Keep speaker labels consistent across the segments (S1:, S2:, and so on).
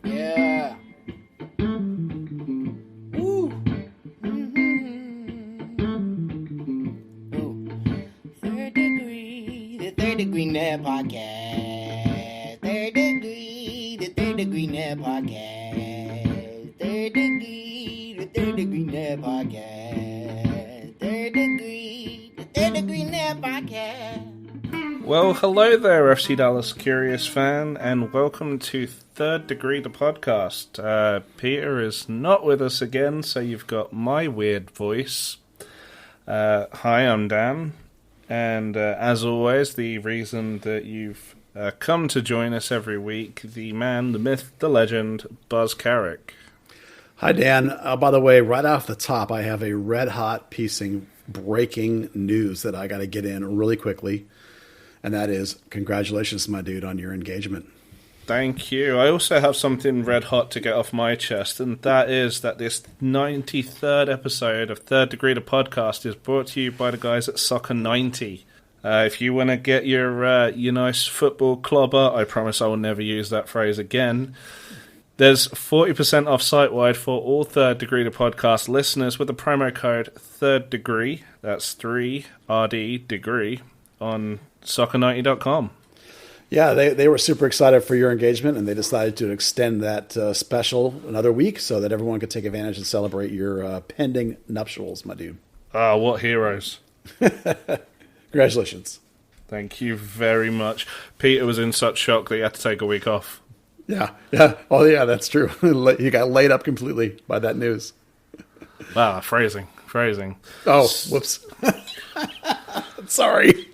S1: Yeah. Woo. Ooh. Third Degree, the Third Degree Net Podcast. Third Degree, the Third Degree Net Podcast. Third Degree, the Third Degree Net Podcast. Third Degree, the Third Degree Net Podcast.
S2: Well, hello there, FC Dallas Curious fan, and welcome to Third Degree, the podcast. Peter is not with us again, so you've got my weird voice. Hi, I'm Dan, and as always, the reason that you've come to join us every week, the man, the myth, the legend, Buzz Carrick.
S3: Hi, Dan. By the way, right off the top, I have a red-hot piecing breaking news that I got to get in really quickly. And that is, congratulations, my dude, on your engagement.
S2: Thank you. I also have something red hot to get off my chest, and that is that this 93rd episode of Third Degree, the podcast, is brought to you by the guys at Soccer 90. If you want to get your nice football clobber, I promise I will never use that phrase again. There's 40% off site-wide for all Third Degree, the podcast listeners with the promo code Third Degree. That's 3RD degree on soccer90.com.
S3: Yeah, they were super excited for your engagement, and they decided to extend that special another week so that everyone could take advantage and celebrate your pending nuptials, my dude.
S2: Ah, what heroes.
S3: Congratulations.
S2: Thank you very much. Peter was in such shock that he had to take a week off.
S3: Yeah. Oh, yeah, that's true. You got laid up completely by that news.
S2: Wow, phrasing.
S3: Oh, whoops. Sorry.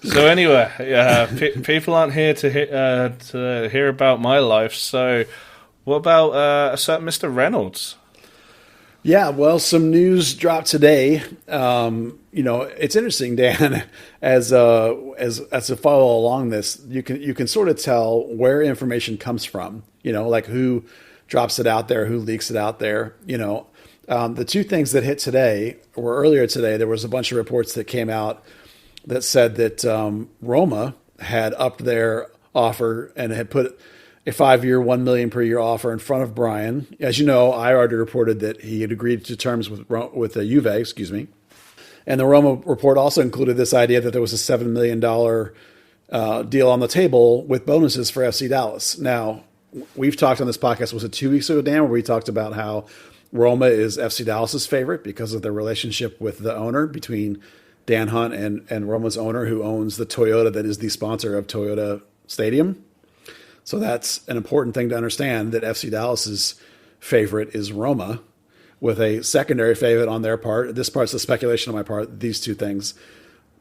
S2: So anyway, people aren't here to hear about my life. So, what about a certain Mr. Reynolds?
S3: Yeah, well, some news dropped today. It's interesting, Dan, as to follow along this, you can sort of tell where information comes from. Like who drops it out there, who leaks it out there. The two things that hit today, or earlier today, there was a bunch of reports that came out that said that Roma had upped their offer and had put a 5-year, $1 million per year offer in front of Bryan. As you know, I already reported that he had agreed to terms with Juve, And the Roma report also included this idea that there was a $7 million deal on the table with bonuses for FC Dallas. Now, we've talked on this podcast, was it 2 weeks ago, Dan, where we talked about how Roma is FC Dallas's favorite because of their relationship with the owner, between Dan Hunt and Roma's owner, who owns the Toyota that is the sponsor of Toyota Stadium. So that's an important thing to understand, that FC Dallas's favorite is Roma, with a secondary favorite on their part. This part's the speculation on my part, these two things,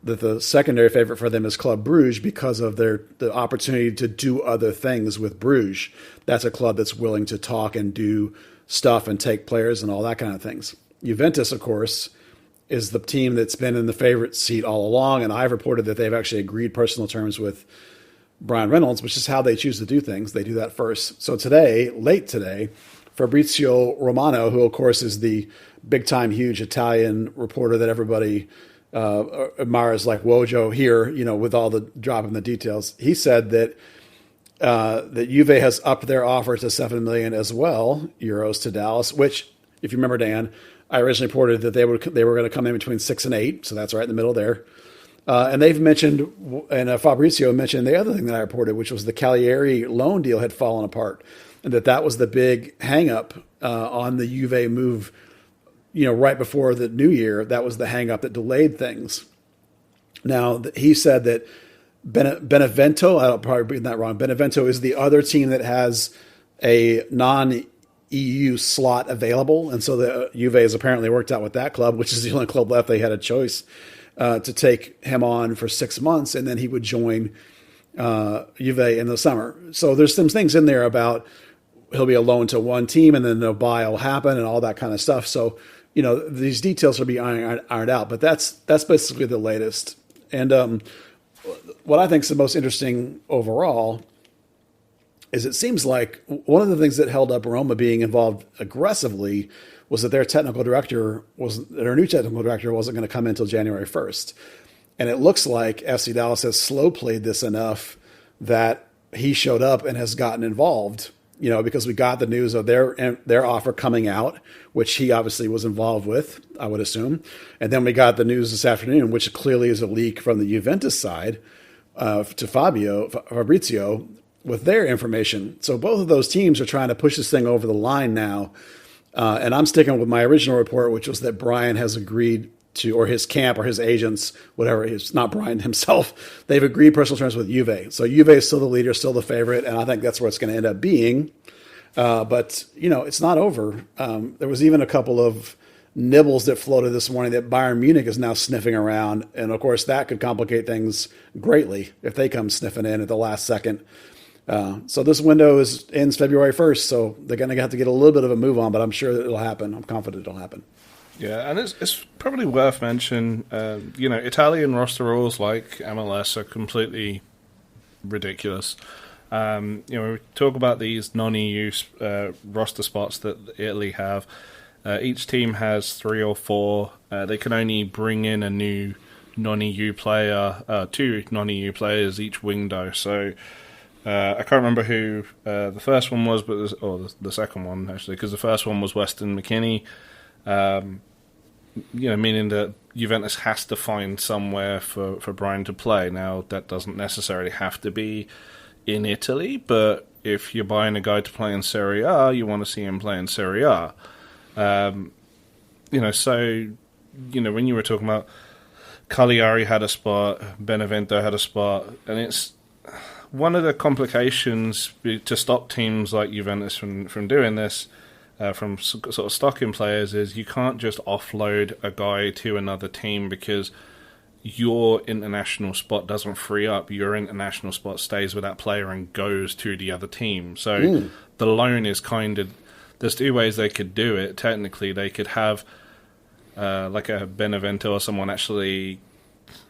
S3: that the secondary favorite for them is Club Bruges because of the opportunity to do other things with Bruges. That's a club that's willing to talk and do stuff and take players and all that kind of things. Juventus, of course, is the team that's been in the favorite seat all along, and I've reported that they've actually agreed personal terms with Bryan Reynolds, which is how they choose to do things. They do that first. So today, late today, Fabrizio Romano, who of course is the big-time, huge Italian reporter that everybody admires, like Roja here, with all the dropping the details, he said that that Juve has upped their offer to €7 million as well, euros to Dallas, which, if you remember, Dan, I originally reported that they were going to come in between 6 and 8, so that's right in the middle there. And they've mentioned, and Fabrizio mentioned the other thing that I reported, which was the Cagliari loan deal had fallen apart, and that was the big hang-up on the Juve move, right before the new year. That was the hang-up that delayed things. Now, he said that Benevento, I'll probably be that wrong, Benevento is the other team that has a non-EU slot available, and so the Juve has apparently worked out with that club, which is the only club left. They had a choice to take him on for 6 months, and then he would join Juve in the summer. So there's some things in there about he'll be a loan to one team, and then the buy will happen, and all that kind of stuff. So these details will be ironed out, but that's basically the latest. And what I think is the most interesting overall is it seems like one of the things that held up Roma being involved aggressively was that their new technical director wasn't going to come in until January 1st. And it looks like FC Dallas has slow played this enough that he showed up and has gotten involved, because we got the news of their offer coming out, which he obviously was involved with, I would assume. And then we got the news this afternoon, which clearly is a leak from the Juventus side to Fabrizio with their information. So both of those teams are trying to push this thing over the line now. And I'm sticking with my original report, which was that Bryan has agreed to, or his camp or his agents, whatever, it's not Bryan himself, they've agreed personal terms with Juve. So Juve is still the leader, still the favorite, and I think that's where it's going to end up being. But, it's not over. There was even a couple of nibbles that floated this morning that Bayern Munich is now sniffing around. And, of course, that could complicate things greatly if they come sniffing in at the last second. So this window ends February 1st, so they're going to have to get a little bit of a move on, but I'm sure that it'll happen. I'm confident it'll happen.
S2: Yeah, and it's probably worth mentioning, Italian roster rules like MLS are completely ridiculous. We talk about these non-EU roster spots that Italy have. Each team has 3 or 4. They can only bring in a new non-EU player, 2 non-EU players each window. So I can't remember who the first one was, but the second one actually, because the first one was Weston McKennie. Meaning that Juventus has to find somewhere for Bryan to play. Now, that doesn't necessarily have to be in Italy, but if you're buying a guy to play in Serie A, you want to see him play in Serie A. When you were talking about Cagliari had a spot, Benevento had a spot, and it's one of the complications to stop teams like Juventus from doing this, from sort of stocking players, is you can't just offload a guy to another team because your international spot doesn't free up. Your international spot stays with that player and goes to the other team. So the loan is there's 2 ways they could do it. Technically, they could have like a Benevento or someone actually...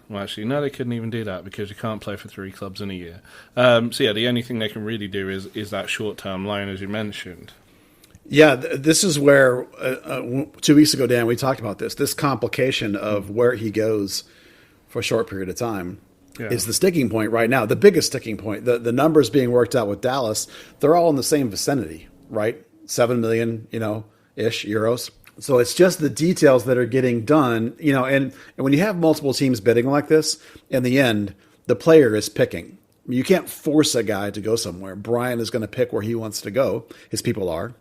S2: Well, actually, no, they couldn't even do that because you can't play for 3 clubs in a year. The only thing they can really do is that short-term loan, as you mentioned.
S3: Yeah, this is where 2 weeks ago, Dan, we talked about this complication of where he goes for a short period of time is the sticking point right now, the biggest sticking point. The numbers being worked out with Dallas, they're all in the same vicinity, right? 7 million, ish euros. So it's just the details that are getting done, and when you have multiple teams bidding like this, in the end, the player is picking. You can't force a guy to go somewhere. Bryan is going to pick where he wants to go. His people are.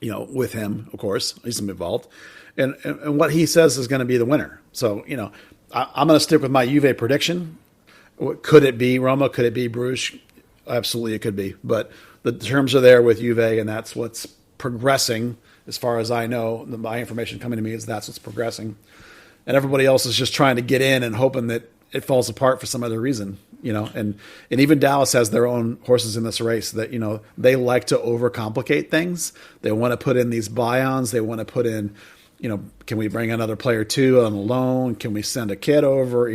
S3: With him, of course, he's involved. And what he says is going to be the winner. So, I'm going to stick with my Juve prediction. Could it be Roma? Could it be Bruges? Absolutely, it could be. But the terms are there with Juve, and that's what's progressing. As far as I know, my information coming to me is that's what's progressing. And everybody else is just trying to get in and hoping that it falls apart for some other reason. And even Dallas has their own horses in this race that, they like to overcomplicate things. They want to put in these buy-ons. They want to put in, can we bring another player too on a loan? Can we send a kid over?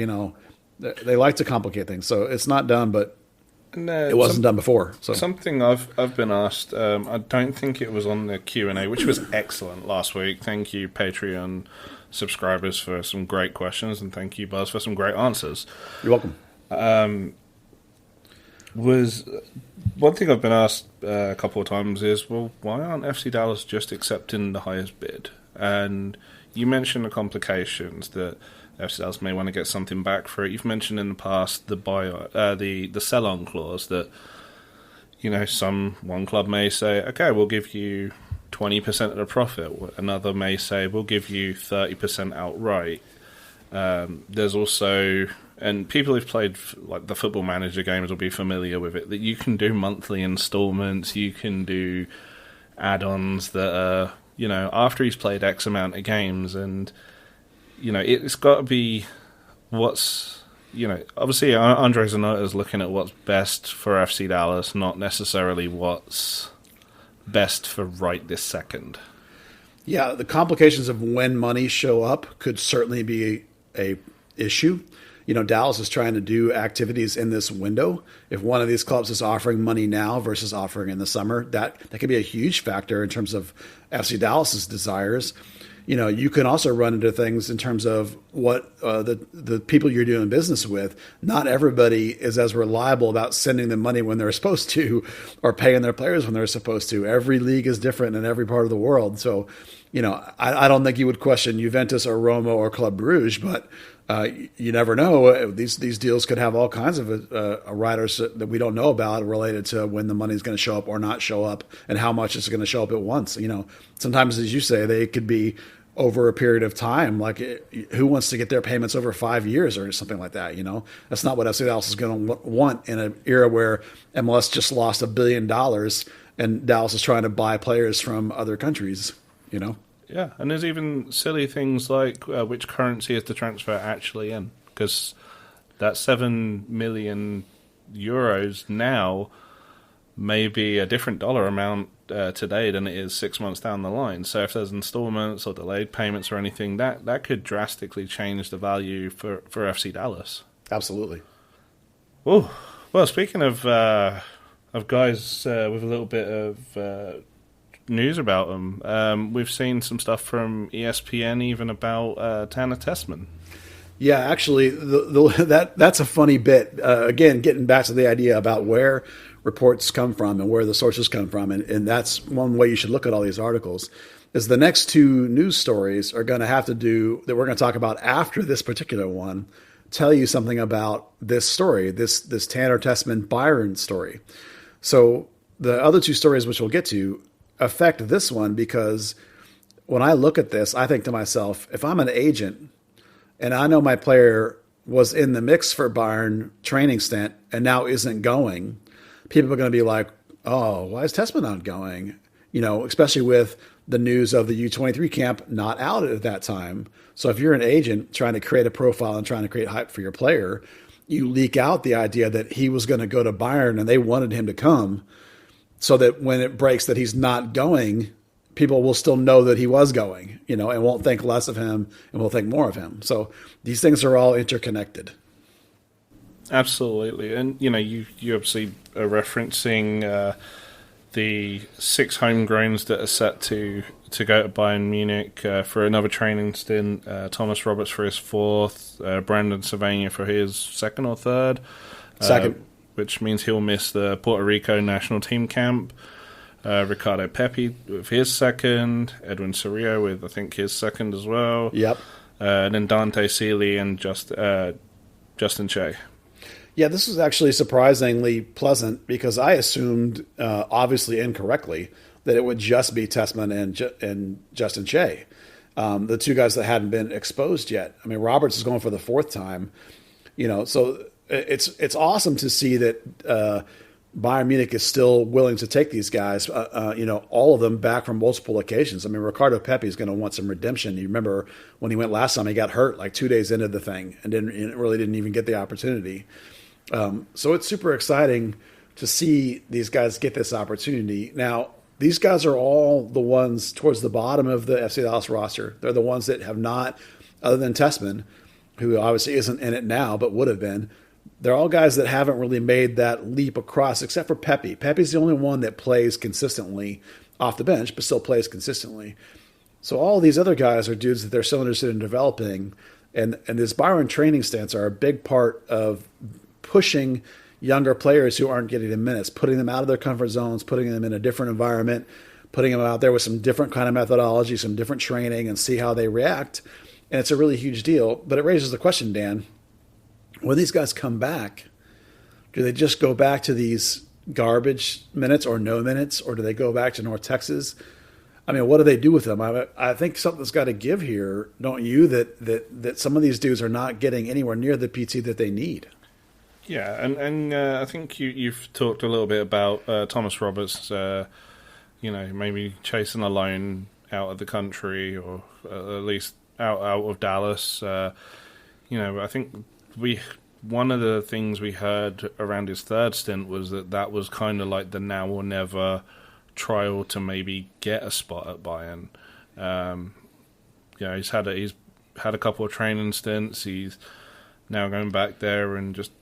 S3: They like to complicate things. So it's not done, but it wasn't done before. So
S2: something I've been asked, I don't think it was on the Q&A, which was excellent last week. Thank you, Patreon subscribers, for some great questions, and thank you, Buzz, for some great answers.
S3: You're welcome.
S2: Was one thing I've been asked a couple of times is, well, why aren't FC Dallas just accepting the highest bid? And you mentioned the complications that FC Dallas may want to get something back for it. You've mentioned in the past the sell-on clause that, one club may say, okay, we'll give you 20% of the profit. Another may say, we'll give you 30% outright. There's also... And people who've played like the Football Manager games will be familiar with it, that you can do monthly installments, you can do add-ons that are, after he's played X amount of games. And, it's got to be what's, obviously Andre Zanotta's looking at what's best for FC Dallas, not necessarily what's best for right this second.
S3: Yeah, the complications of when money show up could certainly be a issue. Dallas is trying to do activities in this window. If one of these clubs is offering money now versus offering in the summer, that could be a huge factor in terms of FC Dallas's desires. you can also run into things in terms of what the people you're doing business with. Not everybody is as reliable about sending them money when they're supposed to, or paying their players when they're supposed to. Every league is different in every part of the world. So, I don't think you would question Juventus or Roma or Club Brugge, but you never know. These deals could have all kinds of riders that we don't know about related to when the money is going to show up or not show up, and how much it's going to show up at once. Sometimes, as you say, they could be over a period of time. Like, who wants to get their payments over 5 years or something like that? That's not what FC Dallas is going to want in an era where MLS just lost $1 billion and Dallas is trying to buy players from other countries.
S2: Yeah, and there's even silly things like which currency is the transfer actually in, because that 7 million euros now may be a different dollar amount today than it is 6 months down the line. So if there's installments or delayed payments or anything, that could drastically change the value for FC Dallas.
S3: Absolutely.
S2: Oh, well, speaking of guys with a little bit of news about them, we've seen some stuff from ESPN even about Tanner Tessman.
S3: Yeah, actually, that's a funny bit. Again, getting back to the idea about where reports come from and where the sources come from, and that's one way you should look at all these articles, is the next two news stories are going to have to do, that we're going to talk about after this particular one, tell you something about this story, this Tanner Tessman Bayern story. So the other two stories, which we'll get to, affect this one, because when I look at this, I think to myself, if I'm an agent and I know my player was in the mix for Bayern training stint and now isn't going, people are going to be like, oh, why is Tessman not going? Especially with the news of the U23 camp not out at that time. So if you're an agent trying to create a profile and trying to create hype for your player, you leak out the idea that he was going to go to Bayern and they wanted him to come, so that when it breaks that he's not going, people will still know that he was going, and won't think less of him and will think more of him. So these things are all interconnected.
S2: Absolutely. And, you obviously are referencing the 6 homegrowns that are set to go to Bayern Munich for another training stint. Thomas Roberts for his 4th, Brandon Savania for his 2nd or 3rd.
S3: Second.
S2: Which means he'll miss the Puerto Rico national team camp. Ricardo Pepi with his 2nd. Edwin Cerrillo with, I think, his 2nd as well.
S3: Yep.
S2: And then Dante Seeley and Justin Che.
S3: Yeah, this was actually surprisingly pleasant, because I assumed, obviously incorrectly, that it would just be Tessman and Justin Che, the two guys that hadn't been exposed yet. I mean, Roberts is going for the 4th time, so it's awesome to see that Bayern Munich is still willing to take these guys, all of them back from multiple occasions. I mean, Ricardo Pepi is going to want some redemption. You remember when he went last time, he got hurt like 2 days into the thing and didn't even get the opportunity. So it's super exciting to see these guys get this opportunity. Now, these guys are all the ones towards the bottom of the FC Dallas roster. They're the ones that have not, other than Tessman, who obviously isn't in it now but would have been. They're all guys that haven't really made that leap across, except for Pepi. Pepi's the only one that plays consistently off the bench, but still plays consistently. So all these other guys are dudes that they're so interested in developing. And this Bayern training stance are a big part of pushing younger players who aren't getting the minutes, putting them out of their comfort zones, putting them in a different environment, putting them out there with some different kind of methodology, some different training, and see how they react. And it's a really huge deal. But it raises the question, Dan, when these guys come back, do they just go back to these garbage minutes or no minutes, or do they go back to North Texas? I mean, what do they do with them? I think something's got to give here, don't you, that some of these dudes are not getting anywhere near the PT that they need.
S2: Yeah, and I think you've talked a little bit about Thomas Roberts, maybe chasing a loan out of the country, or at least out of Dallas. I think one of the things we heard around his 3rd stint was that was kind of like the now or never trial to maybe get a spot at Bayern. He's had a couple of training stints. He's now going back there and just,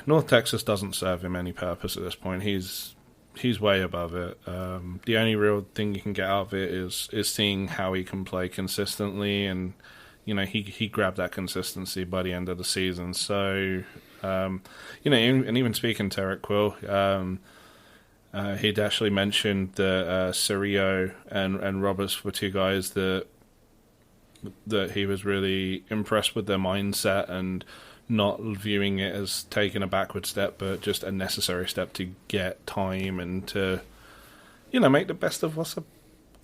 S2: North Texas doesn't serve him any purpose at this point. He's He's way above it. The only real thing you can get out of it is seeing how he can play consistently, and he grabbed that consistency by the end of the season. So and even speaking to Eric Quill, he'd actually mentioned that Cirillo and Roberts were two guys that he was really impressed with their mindset and not viewing it as taking a backward step, but just a necessary step to get time and to, make the best of what's a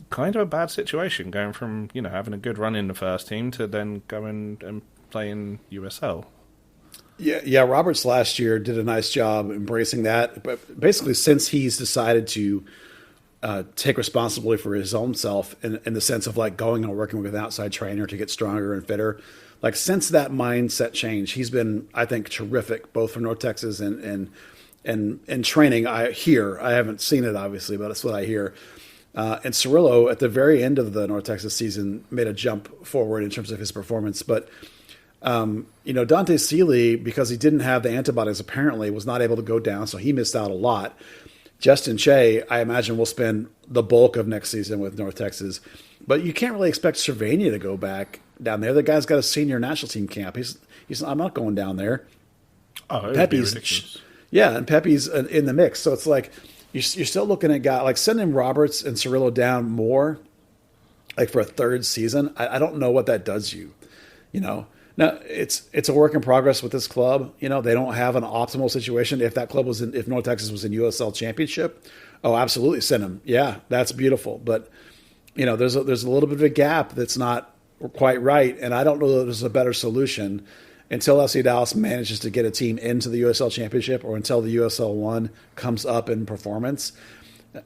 S2: kind of a bad situation, going from, having a good run in the first team to then going and playing USL.
S3: Yeah. Roberts last year did a nice job embracing that, but basically since he's decided to take responsibility for his own self in the sense of like going and working with an outside trainer to get stronger and fitter. Like since that mindset change, he's been, I think, terrific both for North Texas and training. I haven't seen it obviously, but that's what I hear. And Cirillo at the very end of the North Texas season made a jump forward in terms of his performance. But Dante Seeley, because he didn't have the antibodies, apparently was not able to go down, so he missed out a lot. Justin Che, I imagine, will spend the bulk of next season with North Texas. But you can't really expect Cervania to go back down there. The guy's got a senior national team camp. He's I'm not going down there.
S2: Oh,
S3: Pepe's, yeah, and Pepe's in the mix. So it's like you're still looking at guys like sending Roberts and Cirillo down more, like for a third season. I don't know what that does you. Now it's a work in progress with this club. They don't have an optimal situation. If that club if North Texas was in USL Championship, oh, absolutely send them. Yeah, that's beautiful. But there's a little bit of a gap that's not quite right, and I don't know that there's a better solution until FC Dallas manages to get a team into the USL Championship or until the USL 1 comes up in performance.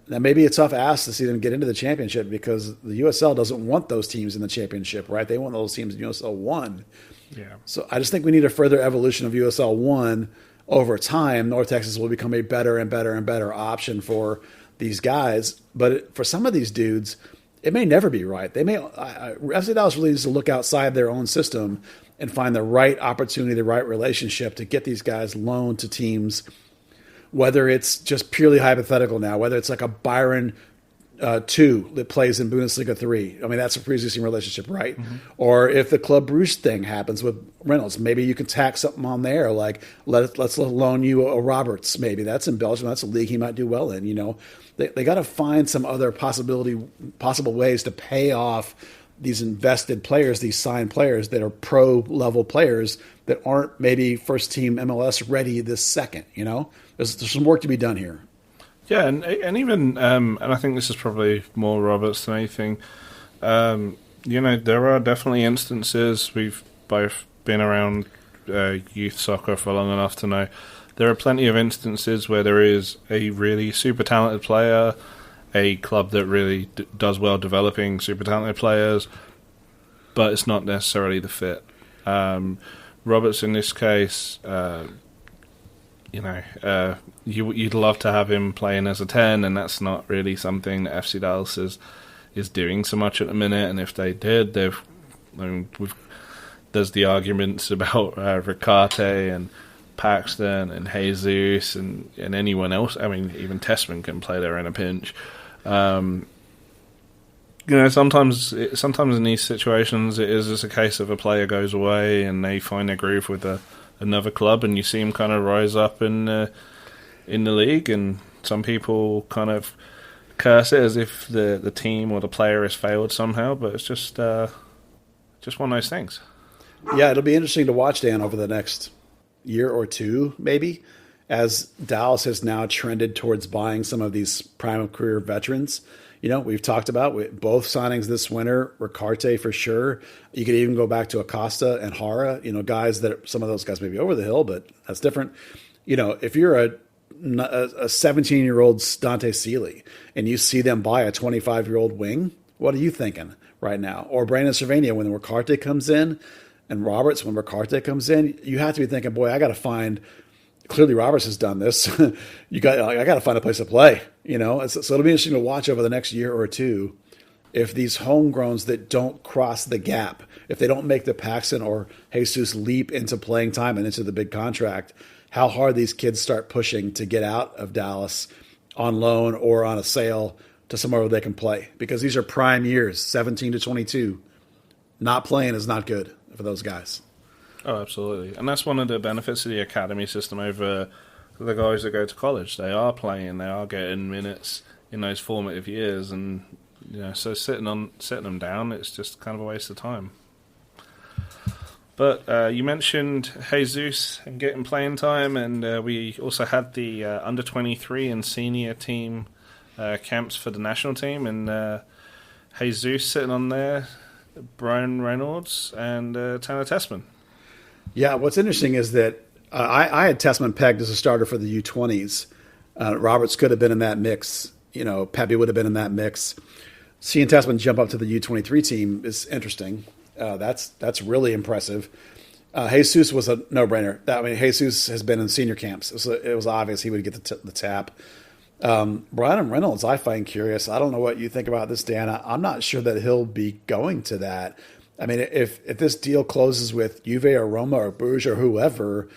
S3: Now, maybe a tough ask to see them get into the championship because the USL doesn't want those teams in the championship, right? They want those teams in USL 1.
S2: Yeah.
S3: So I just think we need a further evolution of USL 1 over time. North Texas will become a better and better and better option for these guys. But for some of these dudes, it may never be right. FC Dallas really needs to look outside their own system and find the right opportunity, the right relationship to get these guys loaned to teams, whether it's just purely hypothetical now, whether it's like a Byron 2 that plays in Bundesliga 3. I mean, that's a pre-existing relationship, right? Mm-hmm. Or if the Club Bruges thing happens with Reynolds, maybe you can tack something on there, like let's loan you a Roberts. Maybe that's in Belgium. That's a league he might do well in. They got to find some other possible ways to pay off these invested players, these signed players that are pro-level players that aren't maybe first-team MLS ready this second. There's some work to be done here.
S2: Yeah, and even and I think this is probably more Roberts than anything. There are definitely instances, we've both been around youth soccer for long enough to know there are plenty of instances where there is a really super talented player, a club that really does well developing super talented players, but it's not necessarily the fit. Roberts in this case, you'd love to have him playing as a 10, and that's not really something that FC Dallas is doing so much at the minute. And if they did, there's the arguments about Ricarte and Paxton and Jesus and anyone else. I mean, even Tessman can play there in a pinch. Sometimes in these situations it is just a case of a player goes away and they find their groove with another club, and you see him kind of rise up in the league, and some people kind of curse it as if the team or the player has failed somehow, but it's just one of those things.
S3: Yeah, it'll be interesting to watch, Dan, over the next year or two, maybe, as Dallas has now trended towards buying some of these prime of career veterans. We've talked about both signings this winter, Ricarte for sure. You could even go back to Acosta and Hara, guys that some of those guys may be over the hill, but that's different. If you're a 17-year-old Dante Seeley and you see them buy a 25-year-old wing, what are you thinking right now? Or Brandon Cervania when Ricarte comes in, and Roberts when Ricarte comes in, you have to be thinking, boy, I got to find. Clearly, Roberts has done this. I got to find a place to play. So it'll be interesting to watch over the next year or two if these homegrowns that don't cross the gap, if they don't make the Paxton or Jesus leap into playing time and into the big contract, how hard these kids start pushing to get out of Dallas on loan or on a sale to somewhere where they can play, because these are prime years, 17 to 22. Not playing is not good for those guys.
S2: Oh, absolutely. And that's one of the benefits of the academy system over the guys that go to college. They are playing, they are getting minutes in those formative years, and so sitting them down, it's just kind of a waste of time. But you mentioned Jesus and getting playing time, and we also had the under-23 and senior team camps for the national team, and Jesus sitting on there, Bryan Reynolds, and Tanner Tessman.
S3: Yeah, what's interesting is that I had Tessman pegged as a starter for the U20s. Roberts could have been in that mix. Pepe would have been in that mix. Seeing Tessman jump up to the U23 team is interesting. That's really impressive. Jesus was a no-brainer. Jesus has been in senior camps. It was obvious he would get the tap. Bryan Reynolds, I find curious. I don't know what you think about this, Dan. I'm not sure that he'll be going to that. I mean, if this deal closes with Juve or Roma or Bruges or whoever,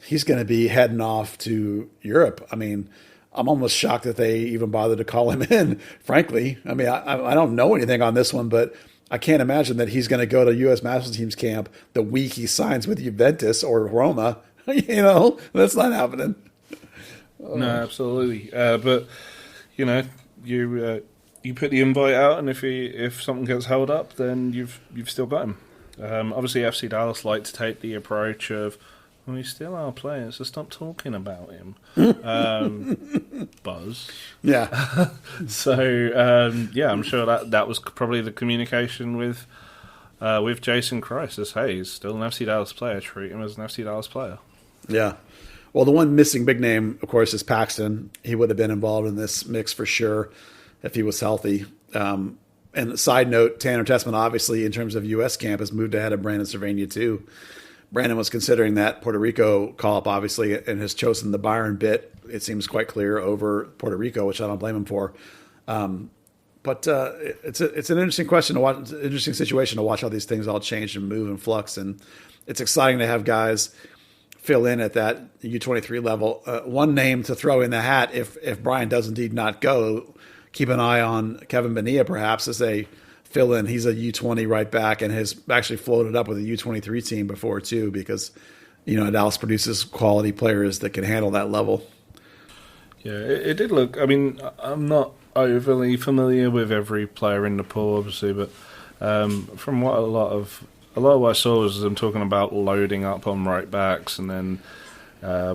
S3: he's going to be heading off to Europe. I mean, I'm almost shocked that they even bothered to call him in, frankly. I mean, I don't know anything on this one, but I can't imagine that he's going to go to U.S. national team's camp the week he signs with Juventus or Roma. That's not happening.
S2: No, absolutely. But you put the invite out, and if something gets held up, then you've still got him. Obviously, FC Dallas like to take the approach of, well, he's still our player, so stop talking about him. Buzz.
S3: Yeah.
S2: So I'm sure that was probably the communication with Jason Christ. As hey, he's still an FC Dallas player. Treat him as an FC Dallas player.
S3: Yeah. Well, the one missing big name, of course, is Paxton. He would have been involved in this mix for sure if he was healthy. And side note, Tanner Tessman, obviously, in terms of U.S. camp, has moved ahead of Brandon Cervania, too. Brandon was considering that Puerto Rico call-up, obviously, and has chosen the Bayern bit, it seems quite clear, over Puerto Rico, which I don't blame him for. But it's an interesting question to watch, interesting situation to watch how these things all change and move and flux. And it's exciting to have guys fill in at that U23 level. One name to throw in the hat if Bryan does indeed not go, keep an eye on Kevin Bonilla perhaps as a fill-in. He's a U20 right back and has actually floated up with a U23 team before too, because Dallas produces quality players that can handle that level.
S2: Yeah, it did look. I mean, I'm not overly familiar with every player in the pool, obviously, but from what a lot of what I saw was them talking about loading up on right backs, and then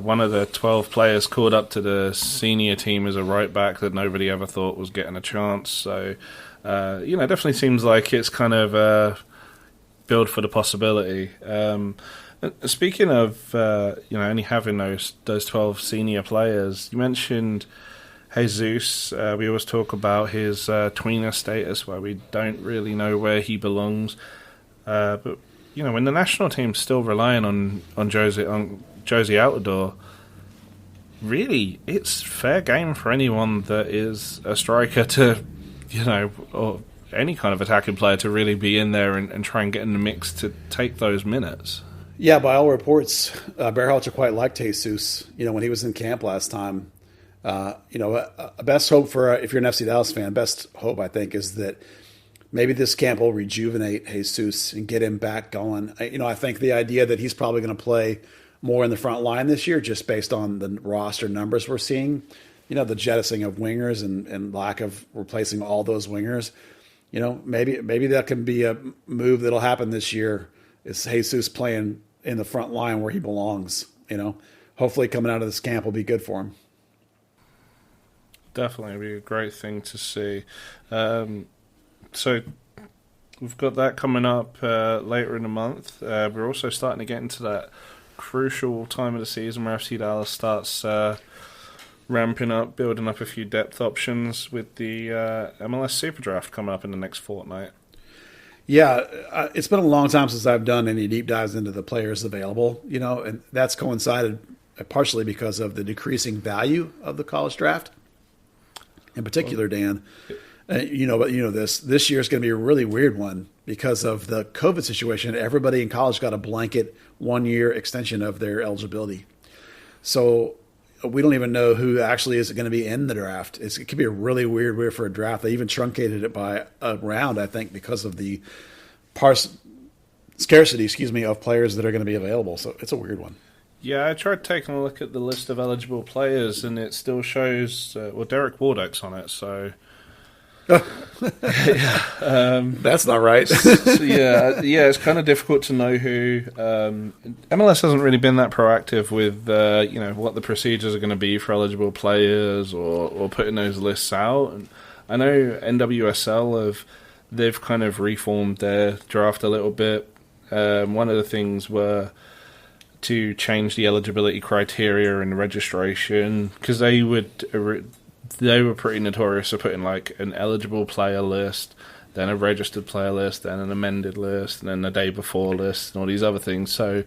S2: one of the 12 players called up to the senior team as a right back that nobody ever thought was getting a chance. So, it definitely seems like it's kind of build for the possibility. Speaking of, only having those 12 senior players, you mentioned Jesus. We always talk about his tweener status, where we don't really know where he belongs. But when the national team's still relying on Josie out the door, really, it's fair game for anyone that is a striker to, or any kind of attacking player to really be in there and try and get in the mix to take those minutes.
S3: Yeah, by all reports, Berhalter quite liked Jesus. When he was in camp last time. Best hope for if you're an FC Dallas fan, best hope I think is that maybe this camp will rejuvenate Jesus and get him back going. I think the idea that he's probably going to play more in the front line this year, just based on the roster numbers we're seeing, the jettisoning of wingers and lack of replacing all those wingers. Maybe that can be a move that'll happen this year. Is Jesus playing in the front line where he belongs? Hopefully coming out of this camp will be good for him.
S2: Definitely be a great thing to see. So we've got that coming up later in the month. We're also starting to get into that crucial time of the season where FC Dallas starts ramping up, building up a few depth options with the MLS Super Draft coming up in the next fortnight.
S3: Yeah, it's been a long time since I've done any deep dives into the players available, and that's coincided partially because of the decreasing value of the college draft. In particular, Dan, but this year is going to be a really weird one because of the COVID situation. Everybody in college got a blanket 1-year extension of their eligibility. So we don't even know who actually is going to be in the draft. It could be a really weird way for a draft. They even truncated it by a round, I think, because of the scarcity, of players that are going to be available. So it's a weird one.
S2: Yeah, I tried taking a look at the list of eligible players, and it still shows Derek Wardock's on it. So
S3: that's not right.
S2: So it's kind of difficult to know who. MLS hasn't really been that proactive with what the procedures are going to be for eligible players or putting those lists out. And I know NWSL they've kind of reformed their draft a little bit. One of the things were to change the eligibility criteria and registration, because they were pretty notorious for putting like an eligible player list, then a registered player list, then an amended list, and then the day before list, and all these other things. So,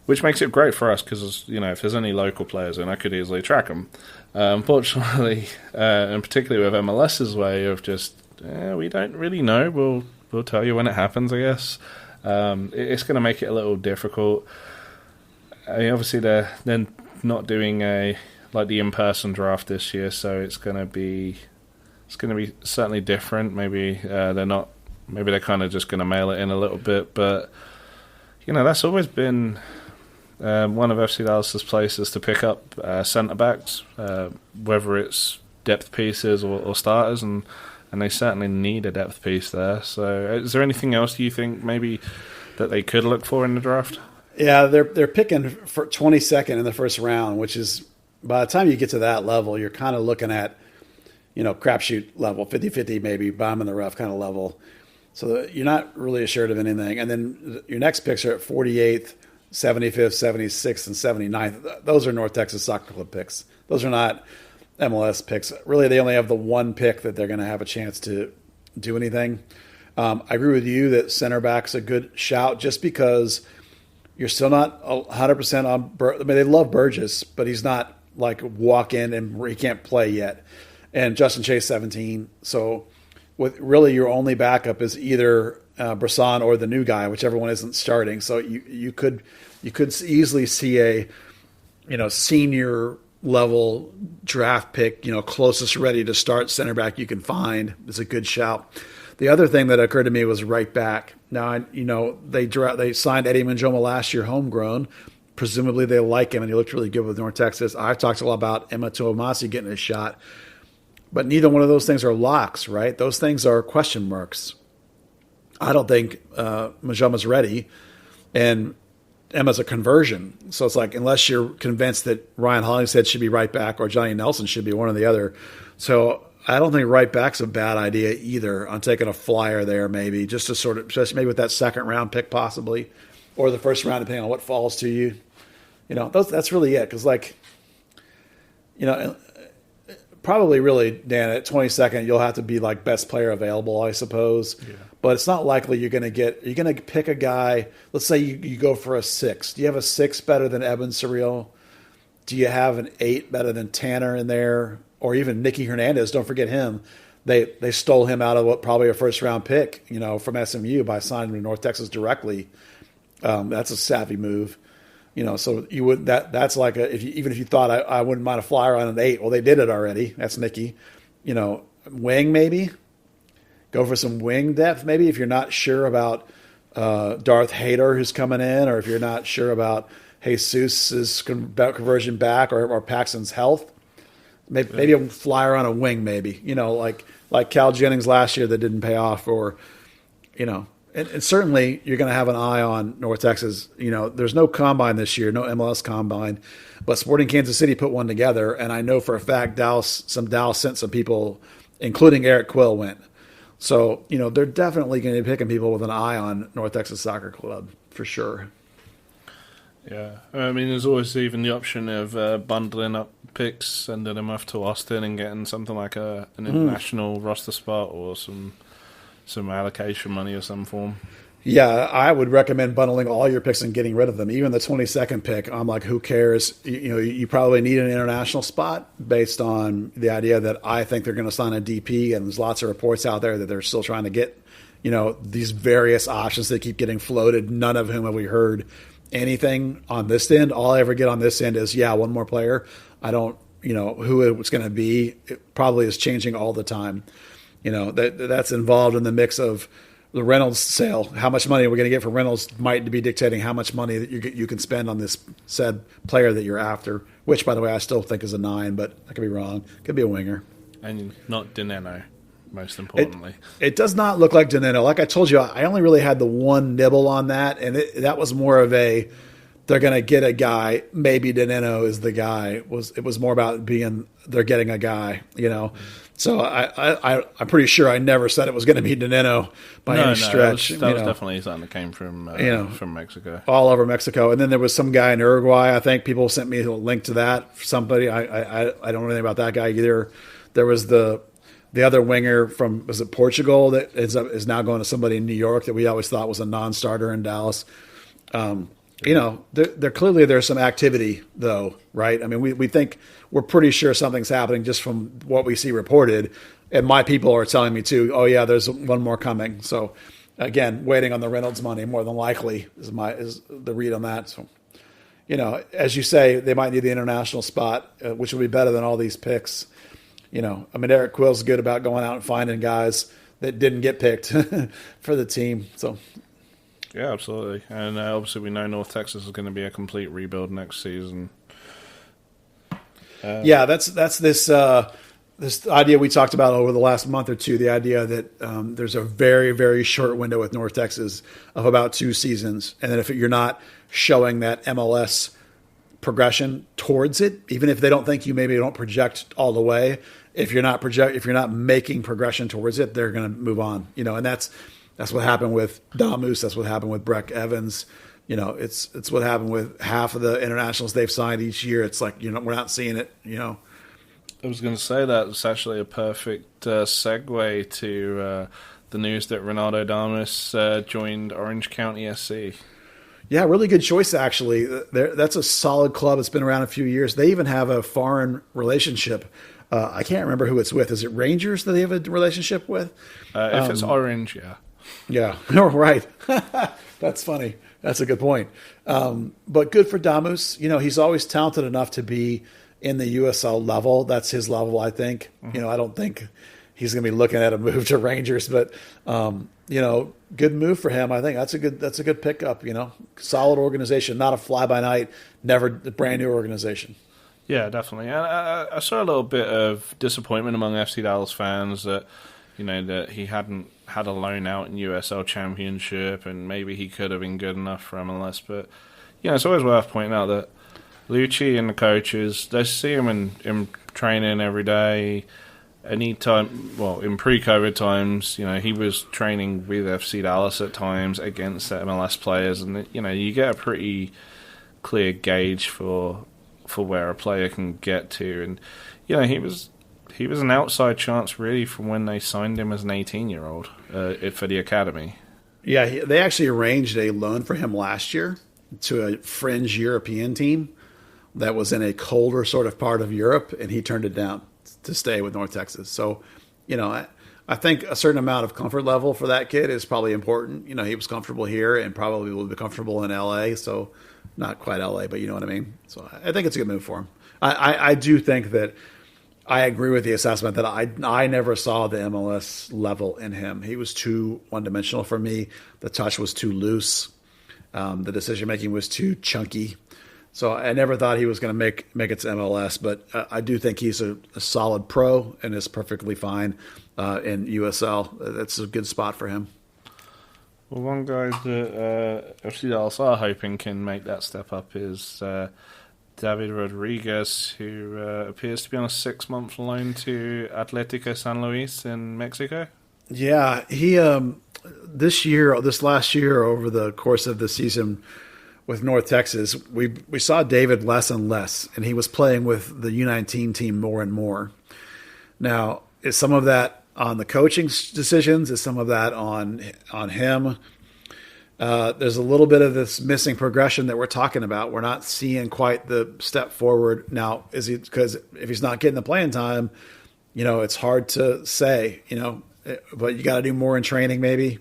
S2: which makes it great for us because if there's any local players, then I could easily track them. Unfortunately, and particularly with MLS's way of just we don't really know. We'll tell you when it happens, I guess. It's going to make it a little difficult. I mean, obviously, they're not doing the in-person draft this year, so it's going to be certainly different. Maybe they're not. Maybe they're kind of just going to mail it in a little bit, but that's always been one of FC Dallas's places to pick up centre backs, whether it's depth pieces or starters, and they certainly need a depth piece there. So is there anything else you think maybe that they could look for in the draft?
S3: Yeah, they're picking for 22nd in the first round, which is, by the time you get to that level, you're kind of looking at, crapshoot level, 50-50 maybe, bomb in the rough kind of level. So you're not really assured of anything. And then your next picks are at 48th, 75th, 76th, and 79th. Those are North Texas Soccer Club picks. Those are not MLS picks. Really, they only have the one pick that they're going to have a chance to do anything. I agree with you that center back's a good shout just because you're still not 100% on I mean, they love Burgess, but he's not like walk in and he can't play yet. And Justin Chase, 17. So with really your only backup is either Brisson or the new guy, whichever one isn't starting. So you could easily see a senior level draft pick, closest ready to start center back you can find is a good shout. The other thing that occurred to me was right back. Now, they signed Eddie Manjoma last year, homegrown. Presumably they like him, and he looked really good with North Texas. I've talked a lot about Emma Tuamasi getting a shot, but neither one of those things are locks, right? Those things are question marks. I don't think Manjoma's ready, and Emma's a conversion. So it's like, unless you're convinced that Ryan Hollingshead should be right back or Johnny Nelson should be, one or the other. So I don't think right back's a bad idea either. I'm taking a flyer there maybe, just maybe with that second round pick possibly, or the first round depending on what falls to you. That's really it. Because probably really, Dan, at 22nd you'll have to be like best player available, I suppose. Yeah. But it's not likely you're going to pick a guy. Let's say you go for a 6. Do you have a 6 better than Evan Surreal? Do you have an 8 better than Tanner in there? Or even Nicky Hernandez? Don't forget him. They stole him out of probably a first round pick, from SMU by signing to North Texas directly. That's a savvy move. So you would that's like even if you thought I wouldn't mind a flyer on an 8. Well, they did it already. That's Nicky. Wing maybe. Go for some wing depth maybe if you're not sure about Darth Hayter who's coming in, or if you're not sure about Jesus' conversion back or Paxton's health. Maybe a flyer on a wing maybe. Like Cal Jennings last year that didn't pay off, or and certainly you're going to have an eye on North Texas. There's no combine this year, no MLS combine, but Sporting Kansas City put one together, and I know for a fact Dallas sent some people, including Eric Quill, went. So, they're definitely going to be picking people with an eye on North Texas Soccer Club, for sure.
S2: Yeah. I mean, there's always even the option of bundling up picks, sending them off to Austin and getting something like an international roster spot or some allocation money of some form.
S3: Yeah, I would recommend bundling all your picks and getting rid of them. Even the 22nd pick, I'm like, who cares? You probably need an international spot based on the idea that I think they're going to sign a DP, and there's lots of reports out there that they're still trying to get, these various options that keep getting floated, none of whom have we heard anything on this end. All I ever get on this end is, one more player. I don't, who it's going to be. It probably is changing all the time. That's involved in the mix of the Reynolds sale. How much money are we going to get for Reynolds might be dictating how much money that you can spend on this said player that you're after, which, by the way, I still think is a 9, but I could be wrong. Could be a winger.
S2: And not Denton, most importantly.
S3: It does not look like Denton. Like I told you, I only really had the one nibble on that, and that was more of they're going to get a guy. Maybe Denton is the guy. It was more about they're getting a guy, So I'm pretty sure I never said it was going to be Denton by any stretch.
S2: That was definitely something that came from Mexico.
S3: All over Mexico. And then there was some guy in Uruguay. I think people sent me a link to that. Somebody, I don't know anything about that guy either. There was the other winger from, was it Portugal, that is now going to somebody in New York that we always thought was a non-starter in Dallas. Clearly there's some activity though, right? I mean, we're pretty sure something's happening just from what we see reported. And my people are telling me too, oh yeah, there's one more coming. So again, waiting on the Reynolds money more than likely is the read on that. So, as you say, they might need the international spot, which will be better than all these picks. Eric Quill's good about going out and finding guys that didn't get picked for the team. So,
S2: yeah, absolutely. And obviously we know North Texas is going to be a complete rebuild next season.
S3: That's this idea we talked about over the last month or two, the idea that there's a very, very short window with North Texas of about 2 seasons. And then if you're not showing that MLS progression towards it, even if they don't think you maybe don't project all the way, if you're not making progression towards it, they're going to move on. And that's what happened with Damus. That's what happened with Breck Evans. It's what happened with half of the internationals they've signed each year. It's like, we're not seeing it.
S2: I was going to say that it's actually a perfect segue to the news that Ronaldo Damus joined Orange County SC.
S3: Yeah, really good choice, actually. That's a solid club. It's been around a few years. They even have a foreign relationship. I can't remember who it's with. Is it Rangers that they have a relationship with?
S2: If it's Orange, yeah.
S3: Yeah, right. That's funny. That's a good point. But good for Damus. He's always talented enough to be in the USL level. That's his level, I think. Mm-hmm. I don't think he's going to be looking at a move to Rangers, but good move for him. I think that's a good pickup. Solid organization, not a fly by night, never a brand new organization.
S2: Yeah, definitely. And I saw a little bit of disappointment among FC Dallas fans that that he hadn't had a loan out in USL Championship, and maybe he could have been good enough for MLS. But it's always worth pointing out that Lucci and the coaches, they see him in training every day. Anytime, in pre-COVID times, he was training with FC Dallas at times against the MLS players, and you get a pretty clear gauge for where a player can get to, and he was an outside chance really from when they signed him as an 18-year-old for the academy.
S3: Yeah, they actually arranged a loan for him last year to a fringe European team that was in a colder sort of part of Europe, and he turned it down to stay with North Texas. So, I think a certain amount of comfort level for that kid is probably important. He was comfortable here and probably will be comfortable in LA. So not quite LA, but you know what I mean? So I think it's a good move for him. I do think that I agree with the assessment that I never saw the MLS level in him. He was too one-dimensional for me. The touch was too loose. The decision-making was too chunky. So I never thought he was going to make it to MLS, but I do think he's a solid pro and is perfectly fine in USL. That's a good spot for him.
S2: Well, one guy that FC Dallas are hoping can make that step up is David Rodriguez, who appears to be on a 6-month loan to Atlético San Luis in Mexico.
S3: Yeah, he this last year, over the course of the season with North Texas, we saw David less and less, and he was playing with the U19 team more and more. Now, is some of that on the coaching decisions? Is some of that on him? There's a little bit of this missing progression that we're talking about. We're not seeing quite the step forward. Now, is he, because if he's not getting the playing time, it's hard to say, but you got to do more in training maybe.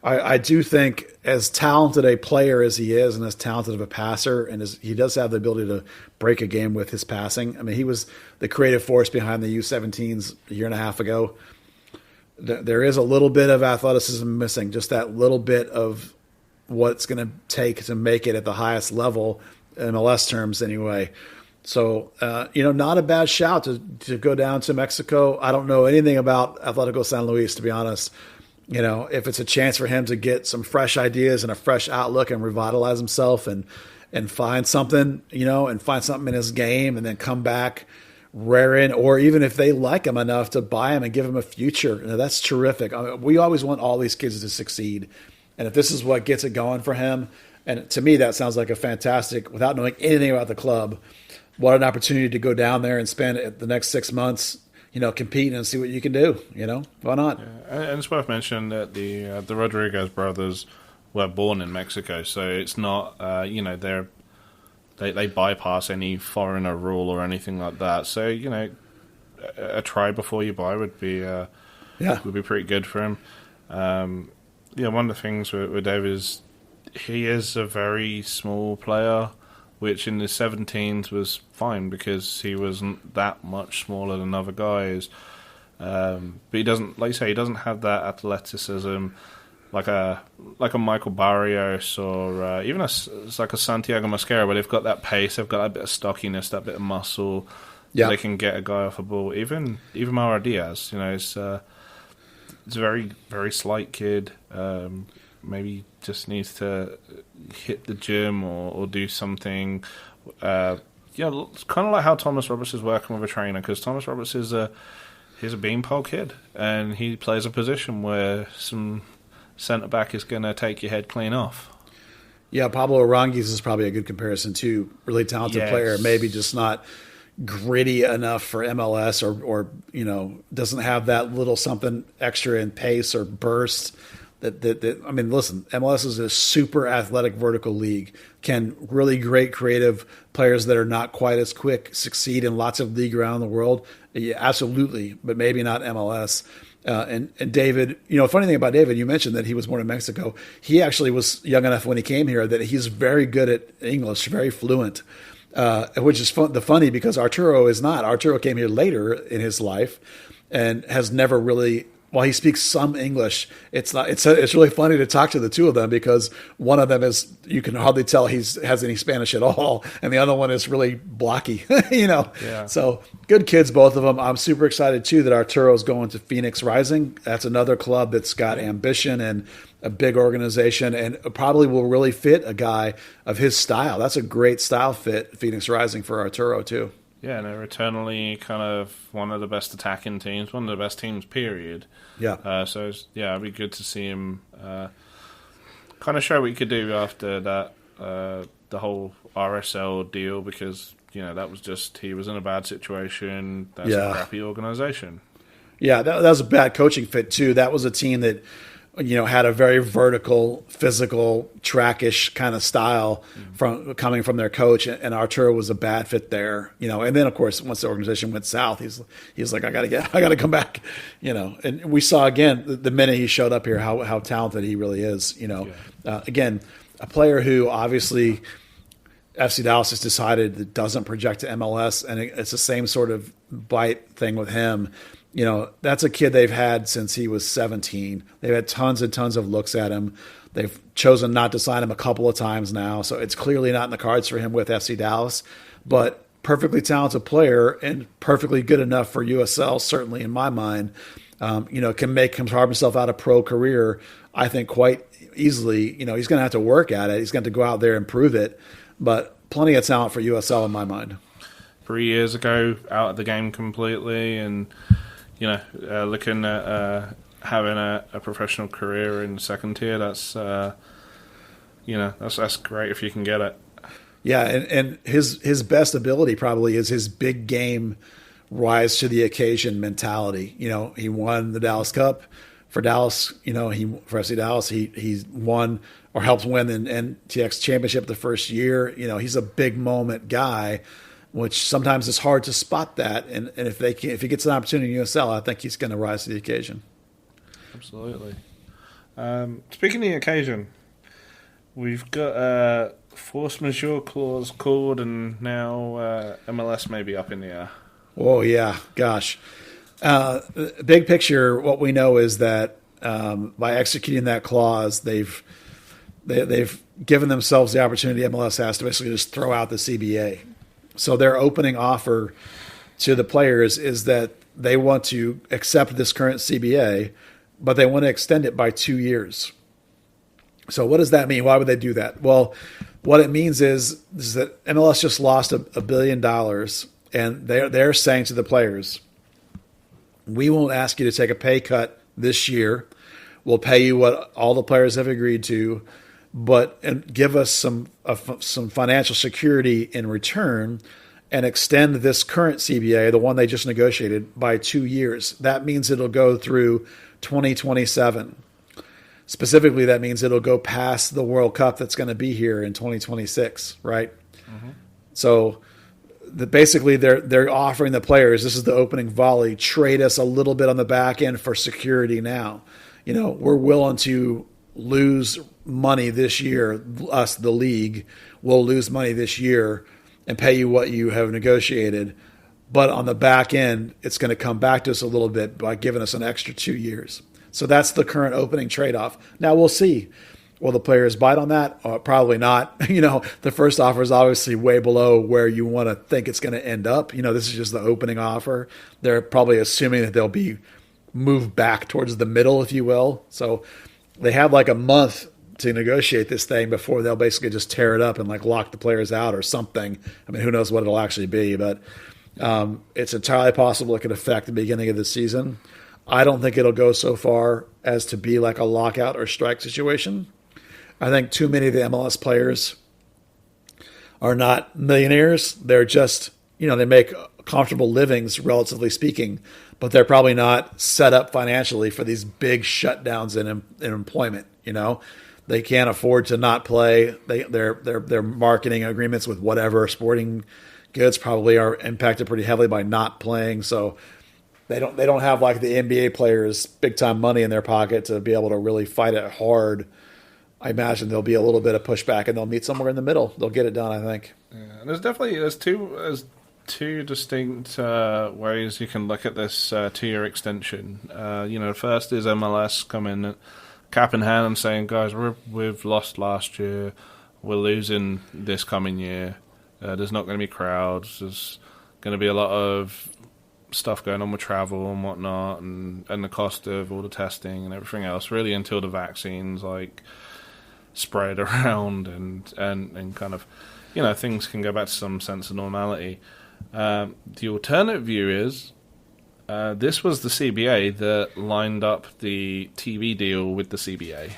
S3: I do think as talented a player as he is and as talented of a passer, and he does have the ability to break a game with his passing. I mean, he was the creative force behind the U17s a year and a half ago. There is a little bit of athleticism missing, just that little bit of what's going to take to make it at the highest level, MLS terms anyway. So, not a bad shout to go down to Mexico. I don't know anything about Atletico San Luis, to be honest. If it's a chance for him to get some fresh ideas and a fresh outlook and revitalize himself and find something, and find something in his game and then come back raring, or even if they like him enough to buy him and give him a future, that's terrific. I mean, we always want all these kids to succeed. And if this is what gets it going for him, and to me, that sounds like a fantastic, without knowing anything about the club, what an opportunity to go down there and spend the next 6 months competing and see what you can do. Why not?
S2: Yeah. And it's worth mentioning that the Rodriguez brothers were born in Mexico, so it's not they bypass any foreigner rule or anything like that. So a try before you buy would be pretty good for him. One of the things with David is he is a very small player, which in the 17s was fine because he wasn't that much smaller than other guys. But he doesn't, like you say, he doesn't have that athleticism like a Michael Barrios or even it's like a Santiago Mosquera, where they've got that pace, they've got that bit of stockiness, that bit of muscle. Yeah. They can get a guy off a ball. Even Mauro Diaz, it's a very, very slight kid. Maybe just needs to hit the gym or do something. It's kind of like how Thomas Roberts is working with a trainer, because Thomas Roberts he's a beanpole kid, and he plays a position where some centre back is going to take your head clean off.
S3: Yeah, Pablo Aranguiz is probably a good comparison too. Really talented player, maybe just not gritty enough for MLS, or doesn't have that little something extra in pace or burst. That I mean, listen, MLS is a super athletic vertical league. Can really great creative players that are not quite as quick succeed in lots of league around the world? Yeah, absolutely, but maybe not MLS. And David, funny thing about David, you mentioned that he was born in Mexico. He actually was young enough when he came here that he's very good at English, very fluent, which is funny because Arturo is not. Arturo came here later in his life and has never really. While he speaks some English, it's really funny to talk to the two of them, because one of them is, you can hardly tell has any Spanish at all, and the other one is really blocky. Yeah. So good kids, both of them. I'm super excited too that Arturo's going to Phoenix Rising. That's another club that's got ambition and a big organization, and probably will really fit a guy of his style. That's a great style fit, Phoenix Rising, for Arturo too.
S2: Yeah, and they're eternally kind of one of the best attacking teams, one of the best teams, period.
S3: Yeah.
S2: It'd be good to see him kind of show what he could do after that, the whole RSL deal, because, that was just, he was in a bad situation. That's a crappy organization. Yeah,
S3: that was a bad coaching fit, too. That was a team that, had a very vertical, physical, trackish kind of style coming from their coach, and Arturo was a bad fit there. And then of course once the organization went south, he's like, I got to come back. And we saw again the minute he showed up here how talented he really is. Again, a player who obviously FC Dallas has decided that doesn't project to MLS, and it's the same sort of bite thing with him. That's a kid they've had since he was 17. They've had tons and tons of looks at him. They've chosen not to sign him a couple of times now, so it's clearly not in the cards for him with FC Dallas. But perfectly talented player and perfectly good enough for USL, certainly in my mind. Can carve himself out a pro career, I think, quite easily. He's going to have to work at it. He's going to go out there and prove it. But plenty of talent for USL in my mind.
S2: 3 years ago, out of the game completely, and looking at having a professional career in second tier, that's great if you can get it.
S3: Yeah, and his best ability probably is his big game, rise to the occasion mentality. He won the Dallas Cup for Dallas. For FC Dallas, he won or helped win the NTX championship the first year. He's a big moment guy, which sometimes it's hard to spot that. And if he gets an opportunity in USL, I think he's going to rise to the occasion.
S2: Absolutely. Speaking of the occasion, we've got a force majeure clause called, and now MLS may be up in the air.
S3: Oh, yeah. Gosh. Big picture, what we know is that by executing that clause, they've given themselves the opportunity MLS has to basically just throw out the CBA. So their opening offer to the players is that they want to accept this current CBA, but they want to extend it by 2 years. So what does that mean? Why would they do that? Well, what it means is that MLS just lost $1 billion, and they're saying to the players, we won't ask you to take a pay cut this year. We'll pay you what all the players have agreed to, and give us some financial security in return, and extend this current CBA, the one they just negotiated, by 2 years. That means it'll go through 2027. Specifically, that means it'll go past the World Cup that's going to be here in 2026, right? Mm-hmm. So basically they're offering the players, this is the opening volley, trade us a little bit on the back end for security now. We're willing to lose money this year. Us, the league, will lose money this year and pay you what you have negotiated. But on the back end, it's going to come back to us a little bit by giving us an extra 2 years. So that's the current opening trade-off. Now we'll see. Will the players bite on that? Probably not. The first offer is obviously way below where you want to think it's going to end up. This is just the opening offer. They're probably assuming that they'll be moved back towards the middle, if you will. So they have like a month to negotiate this thing before they'll basically just tear it up and lock the players out or something. I mean, who knows what it'll actually be, but it's entirely possible it could affect the beginning of the season. I don't think it'll go so far as to be like a lockout or strike situation. I think too many of the MLS players are not millionaires. They're just, they make comfortable livings, relatively speaking, but they're probably not set up financially for these big shutdowns in employment. They can't afford to not play. Their marketing agreements with whatever sporting goods probably are impacted pretty heavily by not playing. So they don't have like the NBA players big time money in their pocket to be able to really fight it hard. I imagine there'll be a little bit of pushback and they'll meet somewhere in the middle. They'll get it done, I think.
S2: Yeah, there's two distinct ways you can look at this 2-year extension. First is MLS coming cap in hand and saying, guys, we've lost last year. We're losing this coming year. There's not going to be crowds. There's going to be a lot of stuff going on with travel and whatnot, and the cost of all the testing and everything else, really, until the vaccines spread around and kind of, things can go back to some sense of normality. The alternate view is this was the CBA that lined up the TV deal with the CBA.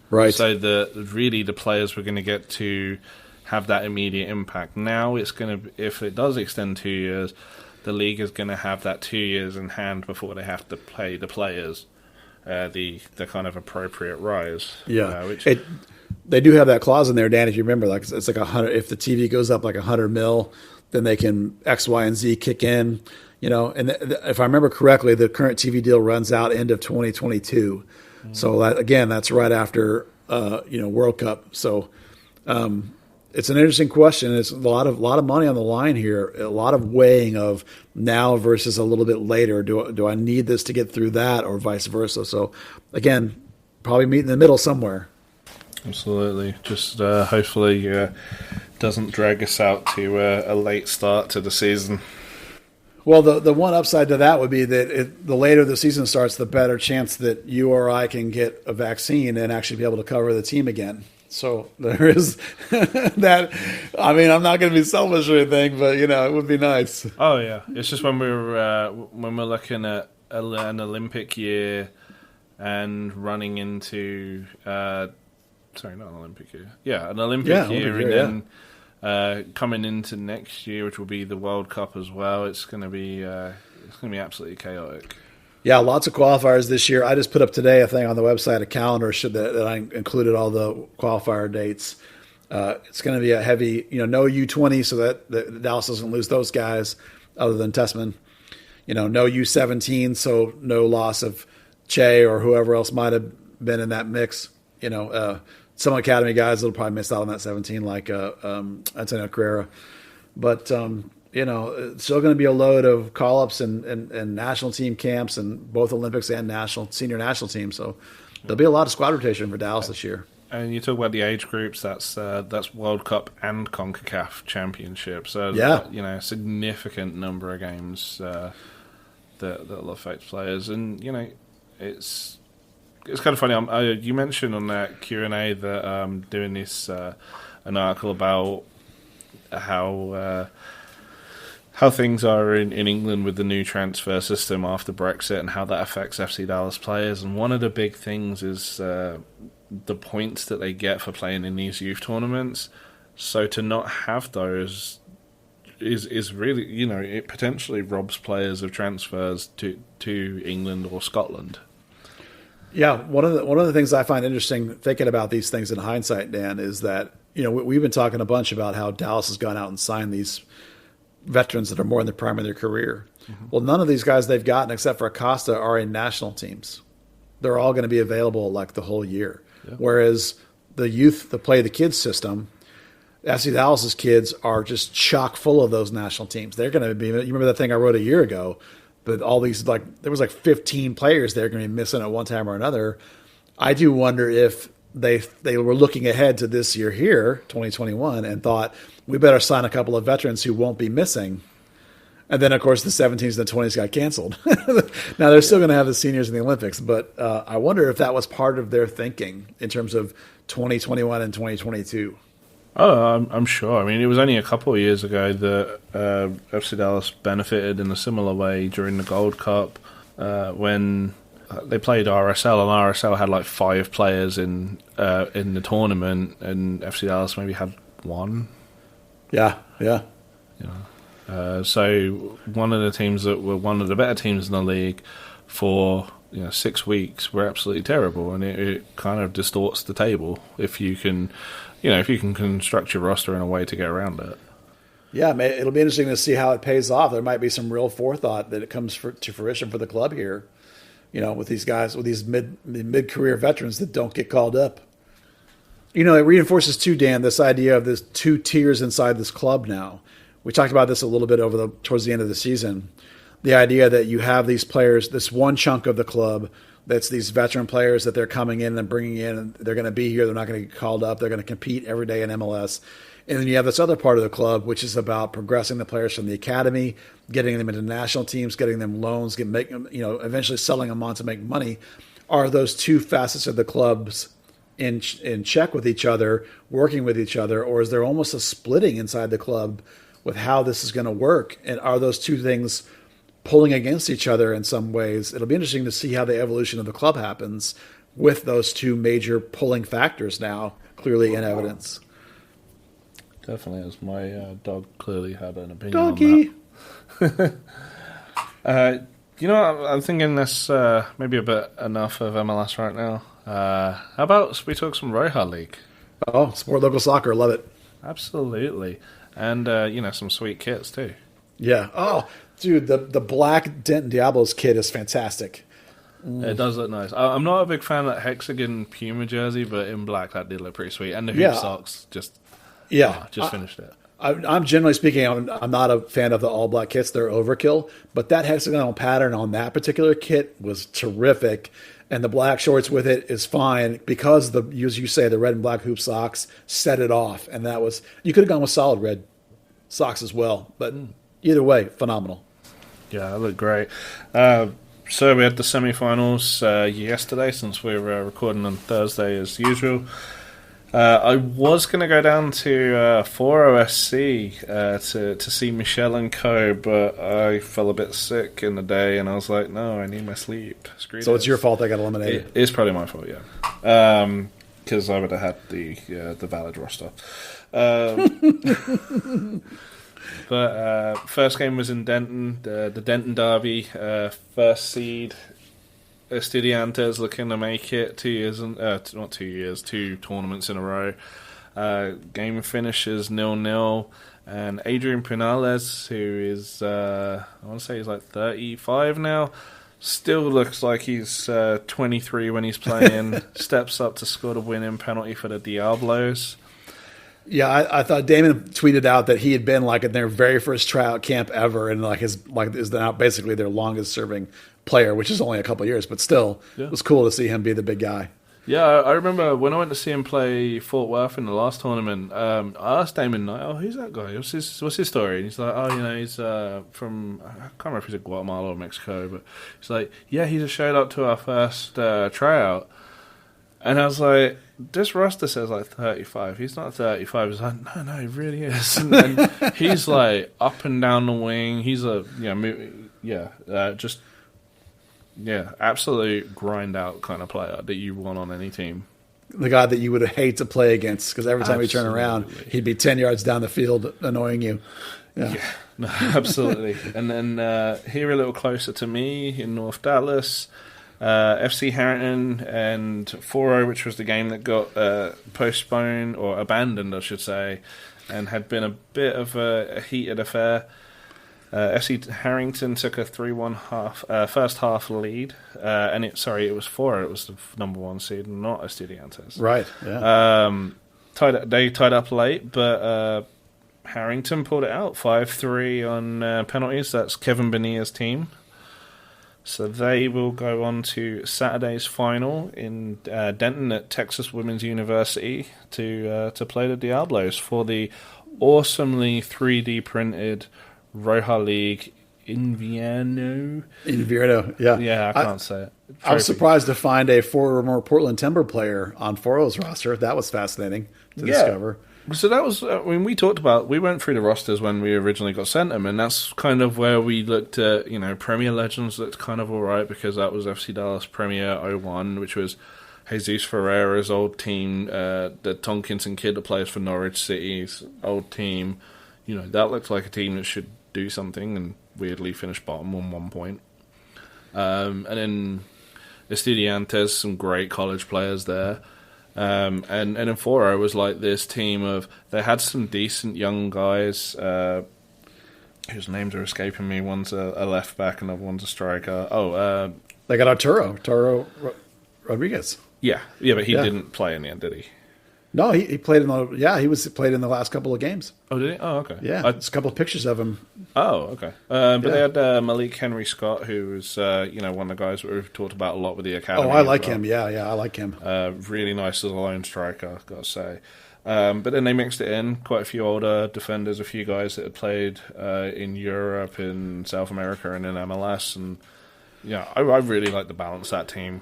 S3: Right.
S2: So that really the players were going to get to have that immediate impact. Now it's going to, if it does extend 2 years, the league is going to have that 2 years in hand before they have to pay the players the kind of appropriate rise.
S3: Yeah. They do have that clause in there, Dan, if you remember, it's like 100, if the TV goes up like 100 mil, then they can X, Y, and Z kick in, and if I remember correctly, the current TV deal runs out end of 2022. Mm-hmm. So that's right after, World Cup. So, it's an interesting question. It's a lot of money on the line here, a lot of weighing of now versus a little bit later. Do I need this to get through that, or vice versa? So again, probably meet in the middle somewhere.
S2: Absolutely. Just hopefully doesn't drag us out to a late start to the season.
S3: Well, the one upside to that would be that the later the season starts, the better chance that you or I can get a vaccine and actually be able to cover the team again. So there is that. I mean, I'm not going to be selfish or anything, but it would be nice.
S2: Oh yeah, it's just when we're looking at an Olympic year and running into sorry, not an Olympic year. Yeah, an Olympic year, and then coming into next year, which will be the World Cup as well. It's going to be absolutely chaotic.
S3: Yeah, lots of qualifiers this year. I just put up today a thing on the website, a calendar that I included all the qualifier dates. It's going to be a heavy, no U20, so that Dallas doesn't lose those guys other than Tessman. No U17, so no loss of Che or whoever else might have been in that mix. Some academy guys will probably miss out on that 17, like Antonio Carrera. But it's still going to be a load of call-ups and national team camps and both Olympics and senior national teams. So there'll be a lot of squad rotation for Dallas this year.
S2: And you talk about the age groups. That's World Cup and CONCACAF Championship. So a significant number of games that'll affect players. And it's kind of funny. You mentioned on that Q&A that I'm doing this an article about how things are in England with the new transfer system after Brexit and how that affects FC Dallas players. And one of the big things is the points that they get for playing in these youth tournaments. So to not have those is really, it potentially robs players of transfers to England or Scotland.
S3: Yeah, one of the things I find interesting thinking about these things in hindsight, Dan, is that we've been talking a bunch about how Dallas has gone out and signed these veterans that are more in the prime of their career. Mm-hmm. Well, none of these guys they've gotten except for Acosta are in national teams. They're all going to be available like the whole year. Yeah. Whereas the youth, the play the kids system, FC Dallas's kids are just chock full of those national teams. They're going to be. You remember that thing I wrote a year ago? But all these, there was 15 players they're going to be missing at one time or another. I do wonder if they were looking ahead to this year here, 2021, and thought, we better sign a couple of veterans who won't be missing. And then, of course, the 17s and the 20s got canceled. Now, they're still going to have the seniors in the Olympics, but I wonder if that was part of their thinking in terms of 2021 and 2022.
S2: Oh, I'm sure. I mean, it was only a couple of years ago that FC Dallas benefited in a similar way during the Gold Cup when they played RSL, and RSL had like 5 players in the tournament, and FC Dallas maybe had 1.
S3: Yeah.
S2: So one of the teams that were one of the better teams in the league for 6 weeks were absolutely terrible, and it kind of distorts the table if you can. If you can construct your roster in a way to get around it.
S3: Yeah, it'll be interesting to see how it pays off. There might be some real forethought that it comes to fruition for the club here, with these guys, with these mid-career veterans that don't get called up. It reinforces too, Dan, this idea of this 2 tiers inside this club now. We talked about this a little bit towards the end of the season. The idea that you have these players, this one chunk of the club that's these veteran players that they're coming in and bringing in, and they're going to be here. They're not going to get called up. They're going to compete every day in MLS. And then you have this other part of the club, which is about progressing the players from the academy, getting them into national teams, getting them loans, eventually selling them on to make money. Are those 2 facets of the clubs in check with each other, working with each other, or is there almost a splitting inside the club with how this is going to work? And are those 2 things pulling against each other in some ways? It'll be interesting to see how the evolution of the club happens with those 2 major pulling factors now clearly in evidence.
S2: Definitely, as my dog clearly had an opinion
S3: Doggy.
S2: on that. I'm thinking that's maybe a bit enough of MLS right now. How about we talk some Roja League?
S3: Oh, support local soccer. Love it.
S2: Absolutely. And, some sweet kits too.
S3: Yeah. Oh, dude, the black Denton Diablos kit is fantastic.
S2: It does look nice. I'm not a big fan of that hexagon Puma jersey, but in black that did look pretty sweet. And the hoop socks just finished it.
S3: I'm generally speaking, I'm not a fan of the all black kits. They're overkill. But that hexagonal pattern on that particular kit was terrific. And the black shorts with it is fine because as you say, the red and black hoop socks set it off. And you could have gone with solid red socks as well. But either way, phenomenal.
S2: Yeah, that looked great. So we had the semi-finals yesterday, since we were recording on Thursday as usual. I was going to go down to Foro SC to see Michelle and Co, but I fell a bit sick in the day, and I was like, no, I need my sleep.
S3: So it's your fault I got eliminated.
S2: It's probably my fault, yeah. Because I would have had the valid roster. But first game was in Denton, the Denton derby. First seed, Estudiantes looking to make it 2 years, not 2 years, 2 tournaments in a row. Game finishes 0-0, and Adrian Pinales, who is, I want to say he's like 35 now, Still looks like he's 23 when he's playing. Steps up to score the winning penalty for the Diablos.
S3: Yeah, I thought Damon tweeted out that he had been like in their very first tryout camp ever, and is now basically their longest serving player, which is only a couple of years, but still, It was cool to see him be the big guy.
S2: Yeah, I remember when I went to see him play Fort Worth in the last tournament. I asked Damon, who's that guy? What's his story? And he's like, he's from, I can't remember if he's in Guatemala or Mexico, but he's like, yeah, he just showed up to our first tryout. And I was like, this roster says like 35. He's not 35. He's like, no, he really is. And he's like up and down the wing. He's absolute grind out kind of player that you want on any team.
S3: The guy that you would hate to play against because every time you turn around, he'd be 10 yards down the field annoying you. Yeah,
S2: no, absolutely. And then here a little closer to me in North Dallas, FC Harrington and 4-0, which was the game that got postponed or abandoned, I should say, and had been a bit of a heated affair. FC Harrington took a 3-1 first half lead, and it was 4. It was the number 1 seed, not Estudiantes.
S3: Right. Yeah.
S2: They tied up late, but Harrington pulled it out 5-3 on penalties. That's Kevin Bonilla's team. So they will go on to Saturday's final in Denton at Texas Women's University to play the Diablos for the awesomely 3D printed Roja League Invierno,
S3: yeah.
S2: Yeah, I can't say it.
S3: I was surprised to find a former Portland Timber player on 4-0's roster. That was fascinating to discover.
S2: So that was when we went through the rosters when we originally got sent them, and that's kind of where we looked at, Premier Legends looked kind of all right because that was FC Dallas Premier 01, which was Jesus Ferreira's old team, the Tonkinson kid that plays for Norwich City's old team. That looked like a team that should do something, and weirdly finished bottom on 1 point. And then Estudiantes, some great college players there. And in 4-0 was like this team of, they had some decent young guys, whose names are escaping me. One's a left back, another one's a striker.
S3: They got Arturo Rodriguez.
S2: Yeah, but he didn't play in the end, did he?
S3: No, he played played in the last couple of games.
S2: Oh, did he? Oh, okay.
S3: Yeah, there's a couple of pictures of him.
S2: Oh, okay. But they had Malik Henry Scott, who was one of the guys that we've talked about a lot with the academy.
S3: Oh, I like him. Yeah, I like him.
S2: Really nice as a lone striker, I've got to say. But then they mixed it in. Quite a few older defenders, a few guys that had played in Europe, in South America, and in MLS. And I really like the balance of that team.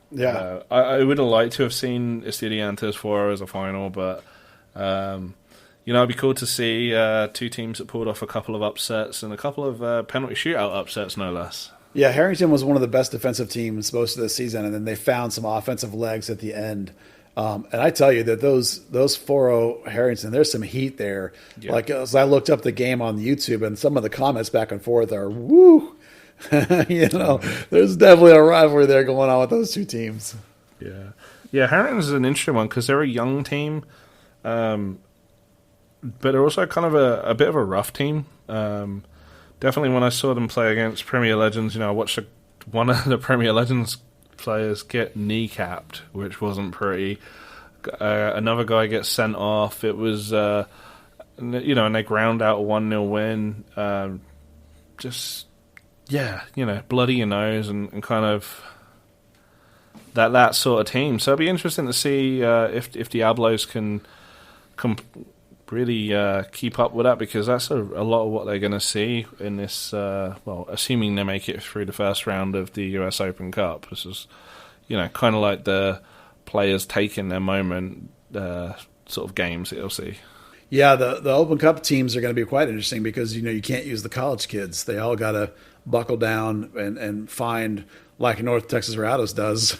S3: Yeah,
S2: I would have liked to have seen Estudiantes 4 as a final, but it'd be cool to see two teams that pulled off a couple of upsets and a couple of penalty shootout upsets, no less.
S3: Yeah, Harrington was one of the best defensive teams most of the season, and then they found some offensive legs at the end. And I tell you that those 4-0 Harrington, there's some heat there. Yeah. Like as I looked up the game on YouTube, and some of the comments back and forth are woo. There's definitely a rivalry there going on with those two teams.
S2: Yeah. Harrington's an interesting one because they're a young team, but they're also kind of a bit of a rough team. Definitely, when I saw them play against Premier Legends, I watched one of the Premier Legends players get kneecapped, which wasn't pretty. Another guy gets sent off. It was, and they ground out a 1-0 win. Bloody your nose and kind of that sort of team. So it'll be interesting to see if Diablos can really keep up with that, because that's a lot of what they're going to see in this, assuming they make it through the first round of the US Open Cup. This is, kind of like the players taking their moment sort of games that you'll see.
S3: Yeah, the Open Cup teams are going to be quite interesting because, you can't use the college kids. They all got to buckle down and find, like North Texas Rayados does,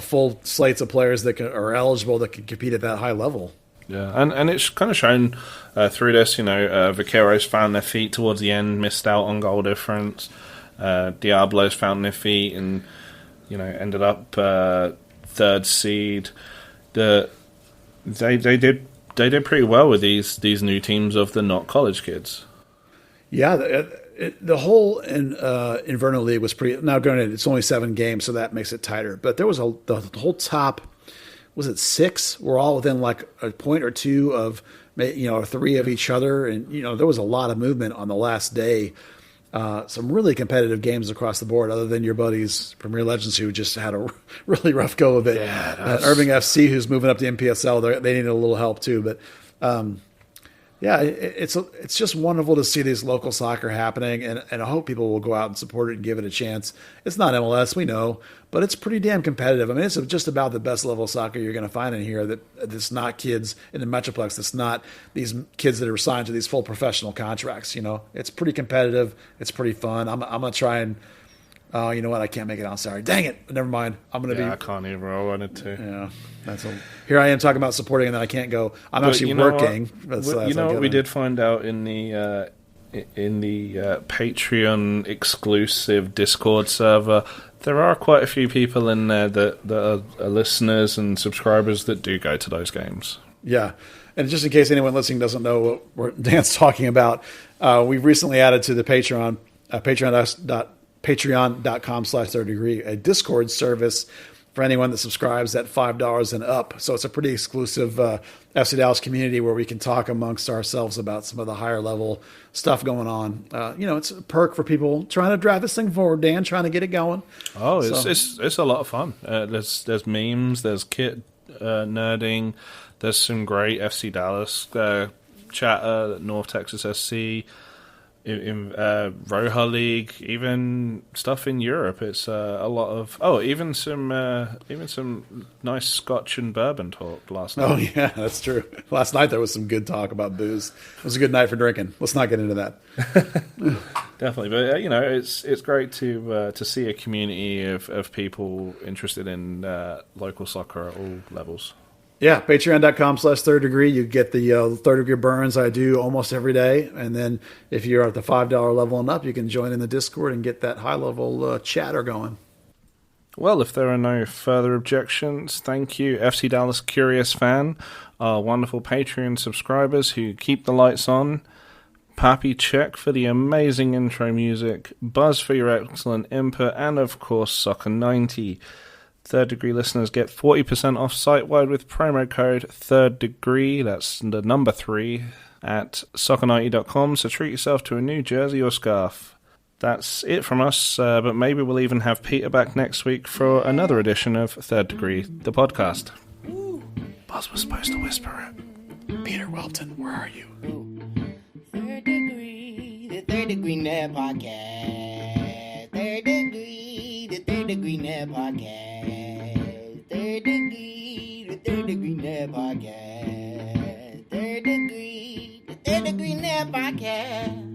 S3: full slates of players that are eligible that can compete at that high level.
S2: Yeah, and it's kind of shown through this, Vaqueros found their feet towards the end, missed out on goal difference. Diablos found their feet and, ended up third seed. They did pretty well with these new teams of the not college kids.
S3: Yeah, the whole Invierno League was pretty. Now, granted, it's only 7 games, so that makes it tighter. But there was the whole top. Was it 6? We're all within like a point or 2 of 3 of each other, and there was a lot of movement on the last day. Some really competitive games across the board, other than your buddies Premier Legends who just had a really rough go of it.
S2: Yeah,
S3: Irving FC, who's moving up to MPSL, they needed a little help too. But yeah, it's just wonderful to see this local soccer happening, and I hope people will go out and support it and give it a chance. It's not MLS, we know, but it's pretty damn competitive. I mean, it's just about the best level of soccer you're going to find in here. That's not kids in the Metroplex. That's not these kids that are signed to these full professional contracts. It's pretty competitive. It's pretty fun. I'm gonna try and. Oh, you know what? I can't make it on Saturday. Dang it! Never mind. I'm gonna be.
S2: I can't either. I wanted to.
S3: Yeah, here I am talking about supporting, and then I can't go. I'm actually working.
S2: What we did find out in the Patreon exclusive Discord server. There are quite a few people in there that are listeners and subscribers that do go to those games.
S3: Yeah, and just in case anyone listening doesn't know what Dan's talking about, we've recently added to the Patreon, patreon.com/3rd-degree, a Discord service for anyone that subscribes at $5 and up. So it's a pretty exclusive FC Dallas community where we can talk amongst ourselves about some of the higher level stuff going on. It's a perk for people trying to drive this thing forward, Dan, trying to get it going.
S2: Oh, it's a lot of fun. There's memes, there's kit nerding, there's some great FC Dallas chatter, North Texas SC, in Roja League, even stuff in Europe. It's a lot of even some nice Scotch and bourbon talk last night.
S3: Oh yeah, that's true. Last night there was some good talk about booze. It was a good night for drinking. Let's not get into that.
S2: Definitely, but it's great to see a community of people interested in local soccer at all levels.
S3: Yeah, patreon.com/3rd-degree. You get the third-degree burns I do almost every day. And then if you're at the $5 level and up, you can join in the Discord and get that high-level chatter going.
S2: Well, if there are no further objections, thank you, FC Dallas Curious Fan, our wonderful Patreon subscribers who keep the lights on, Pappy Check for the amazing intro music, Buzz for your excellent input, and of course, Soccer90. Third Degree listeners get 40% off site-wide with promo code Third Degree. That's the number 3 at soccer90.com. So treat yourself to a new jersey or scarf. That's it from us, but maybe we'll even have Peter back next week for another edition of Third Degree, the podcast. Buzz was supposed to whisper it.
S3: Peter Welton, where are you?
S1: Third Degree, the Third Degree Net Podcast. Third Degree, the Third Degree Net Podcast. Third Degree, the Third Degree Net Podcast. Third Degree, the Third Degree Net Podcast.